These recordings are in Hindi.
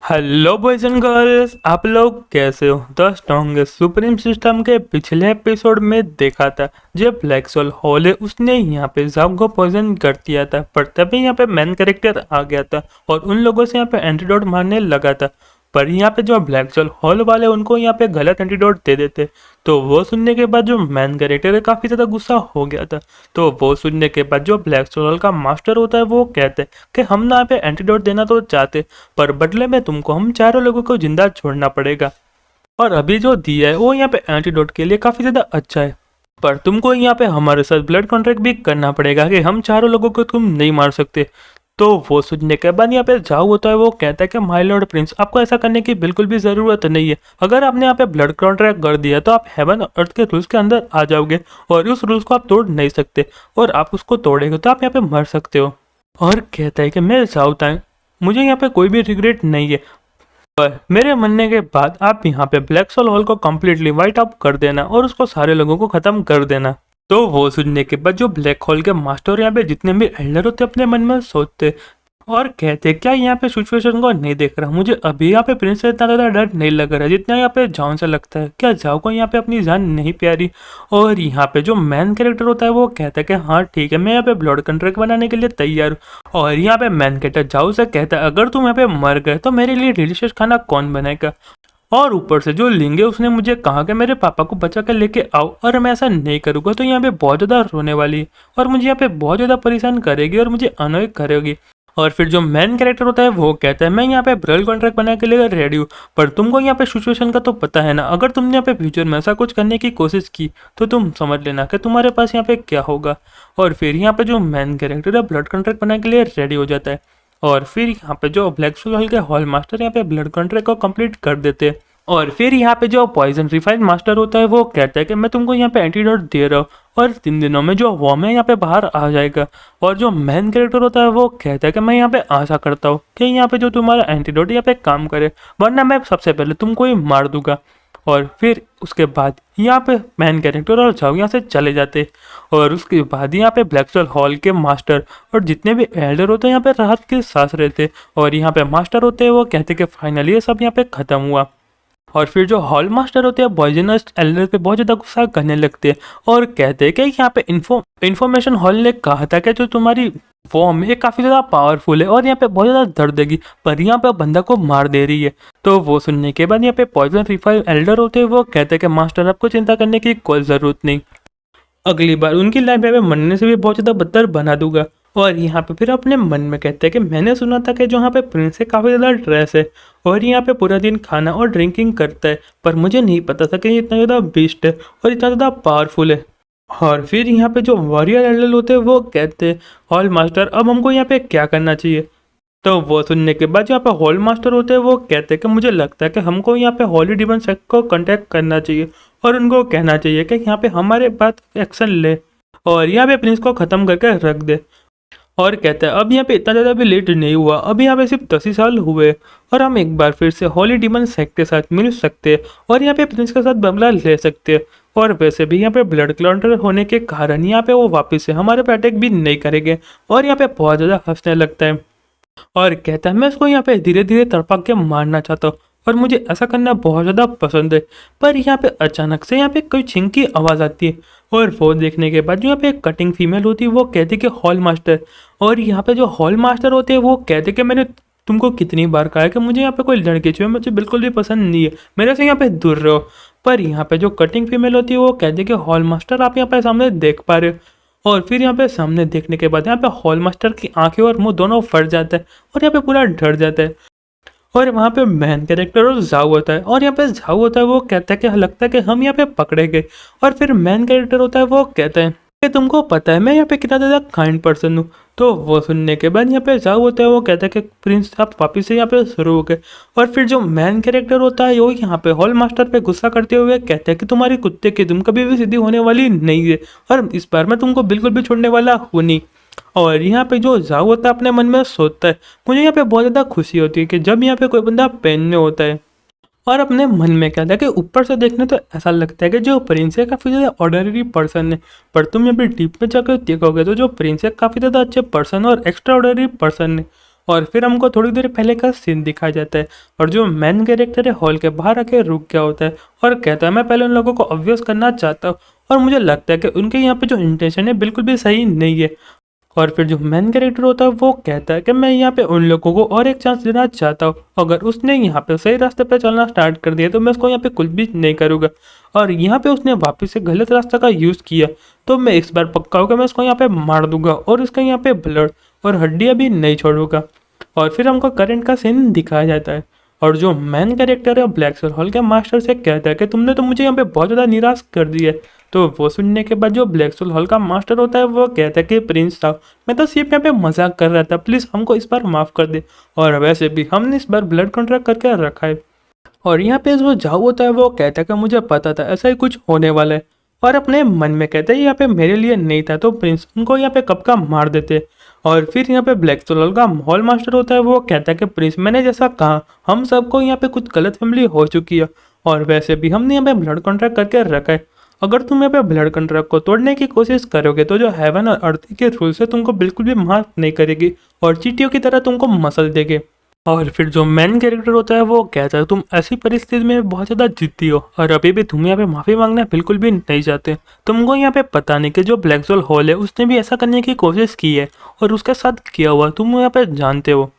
हेलो बॉयज एंड गर्ल्स, आप लोग कैसे हो। द स्ट्रॉन्गेस्ट सुप्रीम सिस्टम के पिछले एपिसोड में देखा था जो ब्लैक सोल हॉल है उसने यहाँ पे जाव को पॉइजन कर दिया था, पर तभी यहाँ पे मेन कैरेक्टर आ गया था और उन लोगों से यहाँ पे एंटीडोट मारने लगा था। पर यहाँ पे जो ब्लैक सोल हॉल वाले उनको यहाँ पे गलत एंटीडोट दे देते, तो वो सुनने के बाद जो मेन कैरेक्टर है काफ़ी ज़्यादा गुस्सा हो गया था। तो वो सुनने के बाद जो ब्लैक सोल का मास्टर होता है वो कहते हैं कि हम ना यहाँ पे एंटीडोट देना तो चाहते, पर बदले में तुमको हम चारों लोगों को जिंदा छोड़ना पड़ेगा। और अभी जो दिया है वो यहाँ पे एंटीडोट के लिए काफ़ी ज़्यादा अच्छा है, पर तुमको यहाँ पे हमारे साथ ब्लड कॉन्ट्रैक्ट भी करना पड़ेगा कि हम चारों लोगों को तुम नहीं मार सकते। तो वो सुनने के बाद यहाँ पे जाओ होता है वो कहता है कि माय लॉर्ड प्रिंस, आपको ऐसा करने की बिल्कुल भी ज़रूरत नहीं है। अगर आपने यहाँ पे ब्लड कॉन्ट्रैक्ट कर दिया तो आप हेवन अर्थ के रूल्स के अंदर आ जाओगे और उस रूल्स को आप तोड़ नहीं सकते, और आप उसको तोड़ेंगे तो आप यहाँ पे मर सकते हो। और कहता है कि मैं जाऊता है, मुझे यहाँ पे कोई भी रिग्रेट नहीं है, पर मेरे मानने के बाद आप यहाँ पे ब्लैक सोल हॉल को कम्प्लीटली वाइट आउट कर देना और उसको सारे लोगों को ख़त्म कर देना। तो वो सुनने के बाद जो ब्लैक होल के मास्टर यहाँ पे जितने भी एल्डर होते अपने मन में सोचते और कहते क्या यहाँ पे सिचुएशन को नहीं देख रहा, मुझे अभी यहाँ पे प्रिंस से इतना ज़्यादा डर नहीं लग रहा जितना यहाँ पे जाओ से लगता है। क्या जाओ को यहाँ पे अपनी जान नहीं प्यारी। और यहाँ पे जो मेन कैरेक्टर होता है वो कहता है कि हाँ ठीक है, मैं यहाँ पे ब्लड कॉन्ट्रैक्ट बनाने के लिए तैयार हूँ। और यहाँ पे मेन कैरेक्टर जाओ से कहता है अगर तुम यहाँ पे मर गए तो मेरे लिए डिलीशियस खाना कौन बनाएगा। और ऊपर से जो लिंग है उसने मुझे कहा कि मेरे पापा को बचा कर लेके आओ, और मैं ऐसा नहीं करूँगा तो यहाँ पे बहुत ज़्यादा रोने वाली है और मुझे यहाँ पे बहुत ज़्यादा परेशान करेगी और मुझे अनोय करेगी। और फिर जो मेन कैरेक्टर होता है वो कहता है मैं यहाँ पे ब्लड कॉन्ट्रैक्ट बनाने के लिए रेडी हूँ, पर तुमको यहाँ पे सिचुएशन का तो पता है ना, अगर तुमने यहाँ पे फ्यूचर में ऐसा कुछ करने की कोशिश की तो तुम समझ लेना कि तुम्हारे पास यहाँ पे क्या होगा। और फिर यहाँ पे जो मेन कैरेक्टर है ब्लड कॉन्ट्रैक्ट बनाने के लिए रेडी हो जाता है, और फिर यहाँ पे जो ब्लैक सोल हॉल के हॉल मास्टर यहाँ पे ब्लड कॉन्ट्रैक्ट को कंप्लीट कर देते हैं। और फिर यहाँ पे जो पॉइजन रिफाइंड मास्टर होता है वो कहता है कि मैं तुमको यहाँ पे एंटीडोट दे रहा हूँ और 3 दिनों में जो वॉर्म है यहाँ पे बाहर आ जाएगा। और जो मेन कैरेक्टर होता है वो कहता है कि मैं यहाँ पे आशा करता हूँ कि यहाँ पे जो तुम्हारा एंटीडोट यहाँ पे काम करे, वरना मैं सबसे पहले तुमको ही मार दूंगा। और फिर उसके बाद यहाँ पे मेन कैरेक्टर और जाओ यहाँ से चले जाते, और उसके बाद यहाँ पे ब्लैक सोल हॉल के मास्टर और जितने भी एल्डर होते हैं यहाँ पे राहत के सांस रहते, और यहाँ पे मास्टर होते हैं वो कहते कि फाइनली ये सब यहाँ पे ख़त्म हुआ। और फिर जो हॉल मास्टर होते हैं पॉइजनस एल्डर पे बहुत ज़्यादा गुस्सा करने लगते हैं और कहते हैं कि यहाँ पे इन्फॉर्मेशन हॉल ने कहा था कि जो तुम्हारी फॉर्म है काफ़ी ज़्यादा पावरफुल है और यहाँ पे बहुत ज़्यादा दर्द देगी, पर यहाँ पे बंदा को मार दे रही है। तो वो सुनने के बाद यहाँ पे पॉइजन रिफाइव एल्डर होते हैं वो कहते हैं कि मास्टर आपको चिंता करने की कोई ज़रूरत नहीं, अगली बार उनकी लाइफ में मरने से भी बहुत ज़्यादा बदतर बना दूंगा। और यहाँ पे फिर अपने मन में कहते हैं कि मैंने सुना था कि जो यहाँ पे प्रिंस है काफ़ी ज़्यादा ड्रेस है और यहाँ पे पूरा दिन खाना और ड्रिंकिंग करता है, पर मुझे नहीं पता था कि ये इतना ज़्यादा बेस्ट है और इतना ज़्यादा पावरफुल है। और फिर यहाँ पे जो वॉरियर एल्डर होते हैं वो कहते हैं हॉल मास्टर अब हमको यहाँ पे क्या करना चाहिए। तो वो सुनने के बाद यहाँ पे हॉल मास्टर होते हैं वो कहते हैं कि मुझे लगता है कि हमको यहाँ पे हॉली डिमन सेक्ट को कांटेक्ट करना चाहिए और उनको कहना चाहिए कि यहाँ पे हमारे बात एक्शन ले और यहाँ पे प्रिंस को ख़त्म करके रख दे। और कहता है अब यहाँ पे इतना ज़्यादा भी लेट नहीं हुआ, अभी यहाँ पे सिर्फ 10 ही साल हुए और हम एक बार फिर से हॉली डिमन सेक्ट के साथ मिल सकते हैं और यहाँ पे प्रिंस के साथ बदला ले सकते हैं। और वैसे भी यहाँ पे ब्लड क्लॉटर होने के कारण यहाँ पे वो वापस से हमारे पे अटैक भी नहीं करेंगे। और यहाँ पे बहुत ज़्यादा हंसने लगता है और कहता है मैं इसको यहाँ पे धीरे धीरे तड़पा के मारना चाहता हूँ और मुझे ऐसा करना बहुत ज़्यादा पसंद है। पर यहाँ पे अचानक से यहाँ पे कोई छिंक की आवाज़ आती है और वो देखने के बाद जो यहाँ पे एक कटिंग फीमेल होती है वो कहती है कि हॉल मास्टर। और यहाँ पे जो हॉल मास्टर होते हैं वो कहते कि मैंने तुमको कितनी बार कहा है कि मुझे यहाँ पे कोई लड़की चाहिए, मुझे बिल्कुल भी पसंद नहीं है, मेरे से यहाँ पे दूर रहो। पर यहाँ पे जो कटिंग फीमेल होती है वो कहती है कि हॉल मास्टर आप यहाँ पे सामने देख पा रहे हो। और फिर यहाँ पे सामने देखने के बाद यहाँ पे हॉल मास्टर की आंखें और मुंह दोनों फट जाता है और यहाँ पे पूरा डर जाता है। और वहाँ पे मेन कैरेक्टर और जाऊ होता है और यहाँ पे जाऊ होता है वो कहता है कि लगता है कि हम यहाँ पे पकड़े गए। और फिर मेन कैरेक्टर होता है वो कहता है कि तुमको पता है मैं यहाँ पे कितना ज़्यादा काइंड पर्सन हूँ। तो वो सुनने के बाद यहाँ पे जाऊ होता है वो कहता है कि प्रिंस आप वापिस से यहाँ पे शुरू हो गए। और फिर जो मेन कैरेक्टर होता है वो यहाँ पे हॉल मास्टर पे गुस्सा करते हुए कहता है कि तुम्हारी कुत्ते की दुम कभी भी सीधी होने वाली नहीं है और इस बार मैं तुमको बिल्कुल भी छोड़ने वाला हूँ नहीं। और यहाँ पे जो जाओ होता है अपने मन में सोचता है मुझे यहाँ पे बहुत ज़्यादा खुशी होती है कि जब यहाँ पे कोई बंदा पेन में होता है। और अपने मन में कहता है कि ऊपर से देखने तो ऐसा लगता है कि जो प्रिंस है काफ़ी ज़्यादा ऑर्डिनरी पर्सन है, पर तुम यहाँ पे डीप में जाकर देखोगे तो जो प्रिंस है काफ़ी ज़्यादा अच्छे पर्सन और एक्स्ट्रा ऑर्डिनरी पर्सन है। और फिर हमको थोड़ी देर पहले का सीन दिखाया जाता है और जो मेन कैरेक्टर है हॉल के बाहर आके रुक गया होता है और कहता है मैं पहले उन लोगों को ऑब्वियस करना चाहता हूँ और मुझे लगता है कि उनके यहाँ पे जो इंटेंशन है बिल्कुल भी सही नहीं है। और फिर जो मेन कैरेक्टर होता है वो कहता है कि मैं यहाँ पे उन लोगों को और एक चांस देना चाहता हूँ, अगर उसने यहाँ पे सही रास्ते पे चलना स्टार्ट कर दिया तो मैं उसको यहाँ पे कुछ भी नहीं करूँगा और यहाँ पे उसने वापस से गलत रास्ता का यूज़ किया तो मैं इस बार पक्का हूँ कि मैं उसको यहाँ पे मार दूंगा और इसका यहाँ पे ब्लड और हड्डियाँ भी नहीं छोड़ूंगा। और फिर हमको करंट का सीन दिखाया जाता है और जो मेन कैरेक्टर है ब्लैकसोल हॉल के मास्टर से कहता है कि तुमने तो मुझे यहाँ पे बहुत ज़्यादा निराश कर दिया है। तो वो सुनने के बाद जो ब्लैकसोल हॉल का मास्टर होता है वो कहता है कि प्रिंस साहब मैं तो सिर्फ यहाँ पे मजाक कर रहा था, प्लीज़ हमको इस बार माफ़ कर दे और वैसे भी हमने इस बार ब्लड कॉन्ट्रैक्ट करके रखा है। और यहाँ पे जो जाओ होता है वो कहता है कि मुझे पता था ऐसा ही कुछ होने वाला है और अपने मन में कहते हैं यहाँ पे मेरे लिए नहीं था तो प्रिंस उनको यहाँ पे कब का मार देते। और फिर यहाँ पे ब्लैक सोलर का हॉल मास्टर होता है वो कहता है कि प्रिंस मैंने जैसा कहा हम सबको यहाँ पे कुछ गलत फैमिली हो चुकी है और वैसे भी हमने यहाँ पे ब्लड कॉन्ट्रैक्ट करके रखा है, अगर तुम यहाँ पे ब्लड कॉन्ट्रैक्ट को तोड़ने की कोशिश करोगे तो जो हेवन और अर्थ के रूल्स है तुमको बिल्कुल भी माफ नहीं करेगी और चींटियों की तरह तुमको मसल देगी। और फिर जो मेन कैरेक्टर होता है वो कहता है तुम ऐसी परिस्थिति में बहुत ज़्यादा जिद्दी हो और अभी भी तुम यहाँ पे माफ़ी मांगना बिल्कुल भी नहीं चाहते, तुमको यहाँ पे पता नहीं कि जो ब्लैकसोल हॉल है उसने भी ऐसा करने की कोशिश की है और उसके साथ किया हुआ तुम यहाँ पे जानते हो।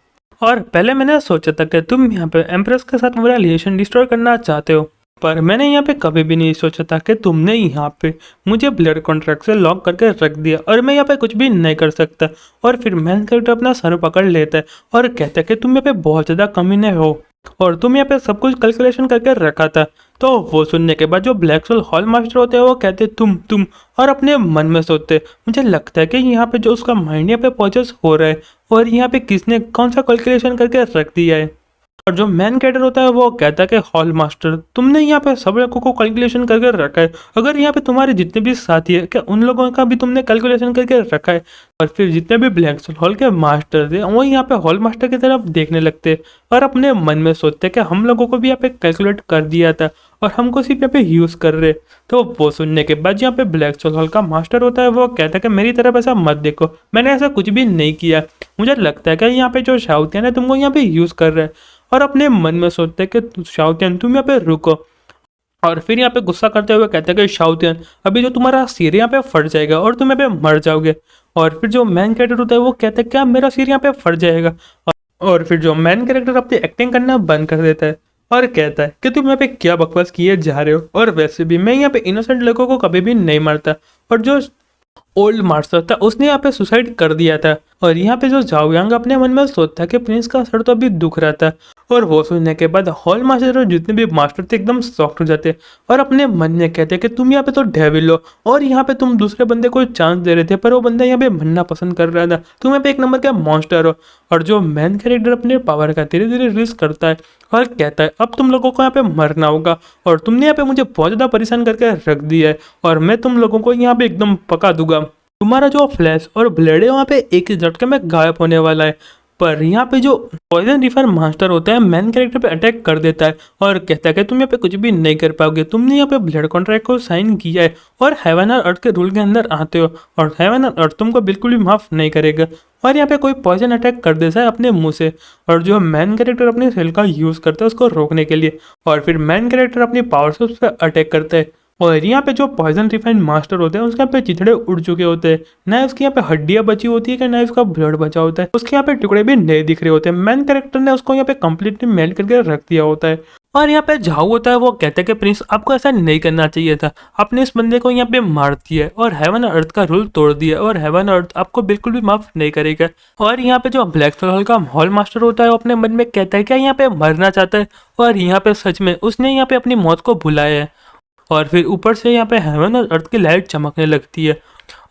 और पहले मैंने सोचा था कि तुम यहाँ पे एम्प्रेस के साथ मेरा रिलेशन डिस्ट्रॉय करना चाहते हो, पर मैंने यहाँ पे कभी भी नहीं सोचा था कि तुमने यहाँ पे मुझे ब्लड कॉन्ट्रैक्ट से लॉक करके रख दिया और मैं यहाँ पे कुछ भी नहीं कर सकता। और फिर मेन कैरेक्टर अपना सर पकड़ लेता है और कहता है कि तुम यहाँ पे बहुत ज़्यादा कमीने हो और तुम यहाँ पे सब कुछ कैलकुलेशन करके रखा था। तो वो सुनने के बाद जो ब्लैकसोल हॉल मास्टर होते हैं वो कहते तुम और अपने मन में सोचते मुझे लगता है कि यहाँ पे जो उसका माइंड यहाँ पे प्रोसेस हो रहा है और यहाँ पे किसने कौन सा कैलकुलेशन करके रख दिया है। और जो मेन कैरेक्टर होता है वो कहता है कि हॉल मास्टर तुमने यहाँ पे सब लोगों को कैलकुलेशन करके रखा है, अगर यहाँ पे तुम्हारे जितने भी साथी है क्या उन लोगों का भी तुमने कैलकुलेशन करके रखा है। और फिर जितने भी ब्लैकसोल हॉल के मास्टर थे वो यहाँ पे हॉल मास्टर की तरफ देखने लगते और अपने मन में सोचते कि हम लोगों को भी यहाँ पे कैलकुलेट कर दिया था और हमको सिर्फ यहाँ पे यूज़ कर रहे। तो वो सुनने के बाद यहाँ पे ब्लैकसोल हॉल का मास्टर होता है वो कहता है कि मेरी तरफ ऐसा मत देखो, मैंने ऐसा कुछ भी नहीं किया, मुझे लगता है कि यहाँ पे जो शाउतियान है तुमको यहाँ पे यूज़ कर रहे हैं। और अपने मन में सोचते हैं कि शाउतियान तुम यहाँ पे रुको और फिर यहाँ पे गुस्सा करते हुए कहते हैं कि शाउतियान अभी जो तुम्हारा सिर यहाँ पे फट जाएगा और तुम यहाँ पे मर जाओगे। और फिर जो मेन कैरेक्टर होता है वो कहता है क्या मेरा सिर यहाँ पे फट जाएगा। और फिर जो मेन कैरेक्टर अपनी एक्टिंग करना बंद कर देता है और कहता है कि तुम यहाँ पे क्या बकवास किए जा रहे हो और वैसे भी मैं यहाँ पे इनोसेंट लोगों को कभी भी नहीं मारता। और जो ओल्ड मास्टर था उसने यहाँ पे सुसाइड कर दिया था। और यहाँ पे जो जाओ यांग अपने मन में सोचता है कि प्रिंस का सर तो अभी दुख रहा था और वो सुनने के बाद हॉल मास्टर और जितने भी मास्टर थे एकदम सॉफ्ट हो जाते और अपने मन में कहते कि तुम यहाँ पे तो डेविल हो और यहाँ पे तुम दूसरे बंदे को चांस दे रहे थे पर वो बंदा यहाँ पे मरना पसंद कर रहा था, तुम यहाँ पे एक नंबर का मॉन्स्टर हो। और जो मेन कैरेक्टर अपने पावर का धीरे धीरे रिलीज करता है और कहता है अब तुम लोगों को यहाँ पे मरना होगा और तुमने यहाँ पे मुझे बहुत ज़्यादा परेशान करके रख दिया है और मैं तुम लोगों को यहाँ पे एकदम पका दूंगा, तुम्हारा जो फ्लैश और ब्लेड है वहाँ पे एक ही झटके में गायब होने वाला है। पर यहाँ पे जो पॉइजन रिफर मास्टर होता है मेन कैरेक्टर पे अटैक कर देता है और कहता है कि तुम यहाँ पे कुछ भी नहीं कर पाओगे, तुमने यहाँ पे ब्लड कॉन्ट्रैक्ट को साइन किया है और हेवन और अर्थ के रूल के अंदर आते हो और हेवन और अर्थ तुमको बिल्कुल भी माफ नहीं करेगा। और यहाँ पे कोई पॉइजन अटैक कर देता है अपने मुंह से और जो मेन कैरेक्टर अपने सेल का यूज़ करता है उसको रोकने के लिए और फिर मेन कैरेक्टर अपनी पावर से उस पर अटैक करता है। और यहाँ पे जो पॉइजन रिफाइंड मास्टर होते हैं उसके यहाँ पे चिथड़े उड़ चुके होते हैं, ना उसकी यहाँ पे हड्डियाँ बची होती है कि ना उसका ब्लड बचा होता है, उसके यहाँ पे टुकड़े भी नहीं दिख रहे होते हैं, मेन कैरेक्टर ने उसको यहाँ पे कम्प्लीटली मेल्ट करके रख दिया होता है। और यहाँ पे झाऊ होता है वो कहते हैं कि प्रिंस आपको ऐसा नहीं करना चाहिए था, आपने इस बंदे को यहाँ पे मार दिया है और हेवन और अर्थ का रूल तोड़ दिया और हेवन और अर्थ आपको बिल्कुल भी माफ नहीं करेगा। और यहाँ पे जो ब्लैकसोल हॉल का हॉल मास्टर होता है वो अपने मन में कहता है क्या यहाँ पे मरना चाहता है और यहाँ पे सच में उसने यहाँ पे अपनी मौत को भुलाया है। और फिर ऊपर से यहाँ पे हेवन और अर्थ की लाइट चमकने लगती है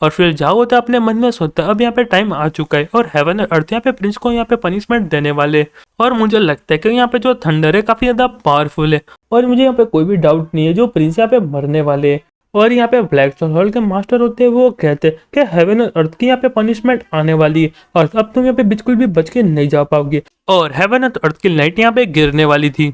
और फिर जाओ होता है अपने मन में सोचता है अब यहाँ पे टाइम आ चुका है और हेवन और अर्थ यहाँ पे प्रिंस को यहाँ पे पनिशमेंट देने वाले। और मुझे लगता है कि यहाँ पे जो थंडर है काफी ज्यादा पावरफुल है और मुझे यहाँ पे कोई भी डाउट नहीं है जो प्रिंस यहाँ पे मरने वाले है। और यहाँ पे ब्लैकसोल हॉल के मास्टर होते हैं वो कहते हैं कि हेवन और अर्थ की यहाँ पे पनिशमेंट आने वाली है और अब तुम यहाँ पे बिल्कुल भी बच के नहीं जा पाओगे और हेवन और अर्थ की लाइट यहाँ पे गिरने वाली थी।